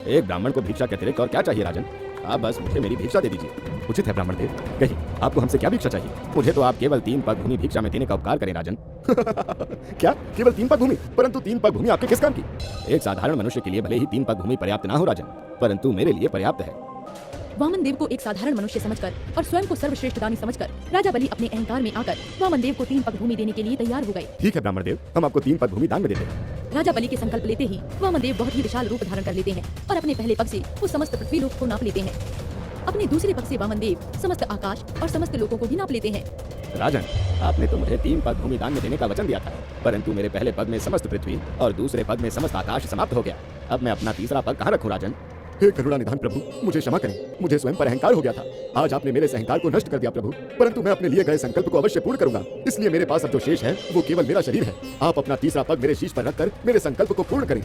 एक ब्राह्मण को भिक्षा के अतिरिक्त और क्या चाहिए राजन? आप बस मुझे मेरी भिक्षा दे दीजिए। उचित है ब्राह्मण देव, कहिए आपको हमसे क्या भिक्षा चाहिए? मुझे तो आप केवल 3 पग भूमि भिक्षा में देने का उपकार करें राजन। क्या केवल 3 पग भूमि? परंतु 3 पग भूमि आपके किस काम की? एक साधारण मनुष्य के लिए भले ही 3 पग भूमि पर्याप्त ना हो राजन, परंतु मेरे लिए पर्याप्त है। वामन देव को एक साधारण मनुष्य समझकर और स्वयं को सर्वश्रेष्ठ दानी समझकर राजा बलि अपने अहंकार में आकर वामन देव को 3 पग भूमि देने के लिए तैयार हो गए। ठीक है ब्राह्मण देव, हम आपको 3 पग भूमि दान में देते हैं। राजा बलि के संकल्प लेते ही वामन देव बहुत ही विशाल रूप धारण कर लेते हैं और अपने पहले पग से वो समस्त पृथ्वी लोक को नाप लेते हैं। अपने दूसरे पग से वामन देव समस्त आकाश और समस्त लोगों को भी नाप लेते हैं। राजन, आपने तो मुझे 3 पग भूमि दान में देने का वचन दिया था, परंतु मेरे पहले पग में समस्त पृथ्वी और दूसरे पग में समस्त आकाश समाप्त हो गया। अब मैं अपना तीसरा पग कहाँ रखूं राजन? हे करुणा निधान प्रभु, मुझे क्षमा करें, मुझे स्वयं पर अहंकार हो गया था। आज आपने मेरे अहंकार को नष्ट कर दिया प्रभु, परंतु मैं अपने लिए गए संकल्प को अवश्य पूर्ण करूंगा। इसलिए मेरे पास अब जो शेष है वो केवल मेरा शरीर है। आप अपना तीसरा पग मेरे शीश पर रखकर मेरे संकल्प को पूर्ण करें।